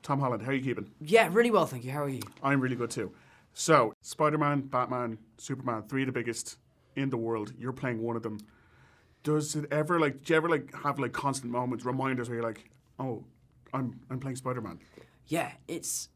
Tom Holland, how are you keeping? Yeah, really well, thank you. How are you? I'm really good too. So, Spider-Man, Batman, Superman, 3 of the biggest in the world. You're playing one of them. Does it ever do you ever have constant moments, reminders where you're like, oh, I'm playing Spider-Man? Yeah, it's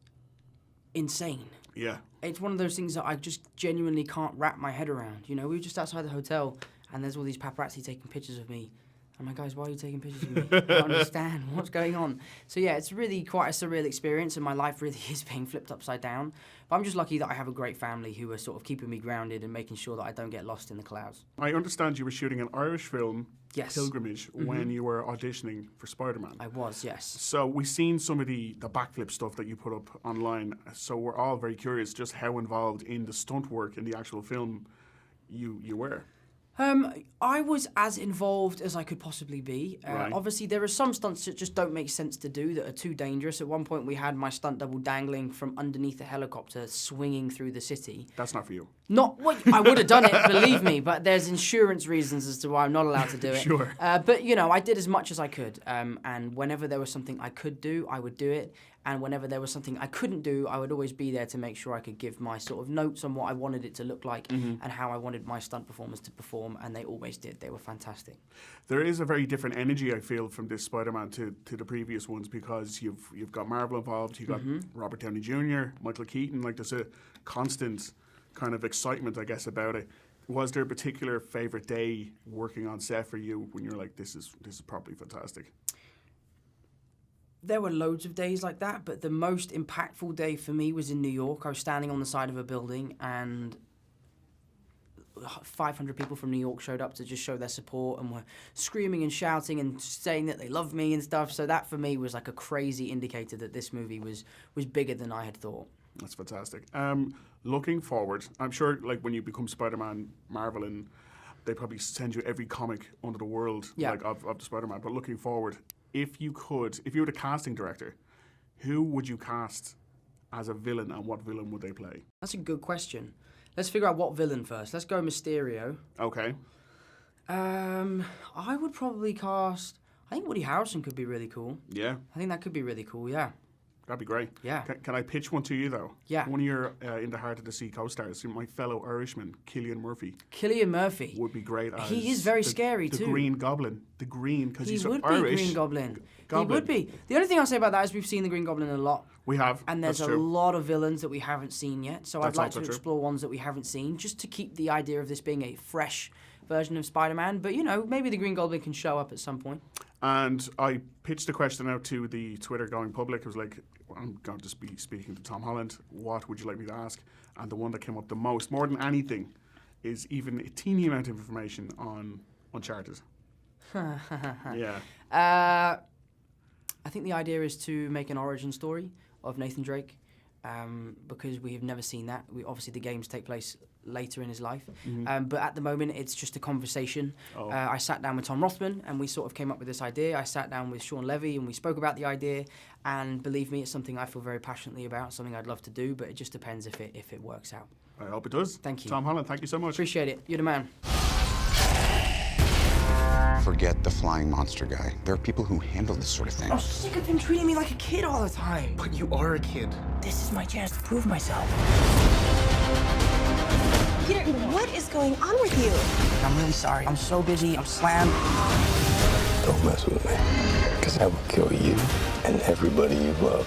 insane. Yeah. It's one of those things that I just genuinely can't wrap my head around. You know, we were just outside the hotel and there's all these paparazzi taking pictures of me. I'm like, guys, why are you taking pictures of me? I don't understand what's going on. So yeah, it's really quite a surreal experience and my life really is being flipped upside down. But I'm just lucky that I have a great family who are sort of keeping me grounded and making sure that I don't get lost in the clouds. I understand you were shooting an Irish film, Yes. Pilgrimage, when you were auditioning for Spider-Man. I was, yes. So we've seen some of the backflip stuff that you put up online. So we're all very curious just how involved in the stunt work in the actual film you were. I was as involved as I could possibly be. Right. Obviously, there are some stunts that just don't make sense to do, that are too dangerous. At one point, we had my stunt double dangling from underneath a helicopter, swinging through the city. That's not for you. Well, I would have done it, believe me, but there's insurance reasons as to why I'm not allowed to do it. Sure. But, you know, I did as much as I could. And whenever there was something I could do, I would do it. And whenever there was something I couldn't do, I would always be there to make sure I could give my sort of notes on what I wanted it to look like and how I wanted my stunt performers to perform, and they always did. They were fantastic. There is a very different energy, I feel, from this Spider-Man to the previous ones, because you've got Marvel involved, you've got Robert Downey Jr., Michael Keaton. There's a constant kind of excitement, I guess, about it. Was there a particular favourite day working on set for you when you're like, this is probably fantastic? There were loads of days like that, but the most impactful day for me was in New York. I was standing on the side of a building and 500 people from New York showed up to just show their support and were screaming and shouting and saying that they loved me and stuff. So that for me was like a crazy indicator that this movie was bigger than I had thought. That's fantastic. Looking forward, I'm sure when you become Spider-Man, Marvel, and they probably send you every comic under the world of the Spider-Man. But looking forward, if you were the casting director, who would you cast as a villain and what villain would they play? That's a good question. Let's figure out what villain first. Let's go Mysterio. Okay. I would probably cast... I think Woody Harrelson could be really cool. Yeah. I think that could be really cool, yeah. That'd be great. Yeah. Can I pitch one to you, though? Yeah. One of your In the Heart of the Sea co-stars, my fellow Irishman, Cillian Murphy. Cillian Murphy. Would be great as... He is very scary, too. The Green Goblin. The Green, because he's Irish. He would be Green Goblin. He would be. The only thing I'll say about that is we've seen the Green Goblin a lot. We have. And there's a lot of villains that we haven't seen yet. So I'd like to explore ones that we haven't seen, just to keep the idea of this being a fresh version of Spider-Man. But, maybe the Green Goblin can show up at some point. And I pitched the question out to the Twitter going public. It was like, I'm going to be speaking to Tom Holland. What would you like me to ask? And the one that came up the most, more than anything, is even a teeny amount of information on Uncharted. Yeah. I think the idea is to make an origin story of Nathan Drake, because we have never seen that. Obviously, the games take place later in his life, but at the moment, it's just a conversation. I sat down with Tom Rothman, and we sort of came up with this idea. I sat down with Sean Levy, and we spoke about the idea, and believe me, it's something I feel very passionately about, something I'd love to do, but it just depends if it works out. I hope it does. Thank you. Tom Holland, thank you so much. Appreciate it. You're the man. Forget the flying monster guy. There are people who handle this sort of thing. I'm sick of him treating me like a kid all the time. But you are a kid. This is my chance to prove myself. Peter, what is going on with you? I'm really sorry. I'm so busy. I'm slammed. Don't mess with me, because I will kill you and everybody you love.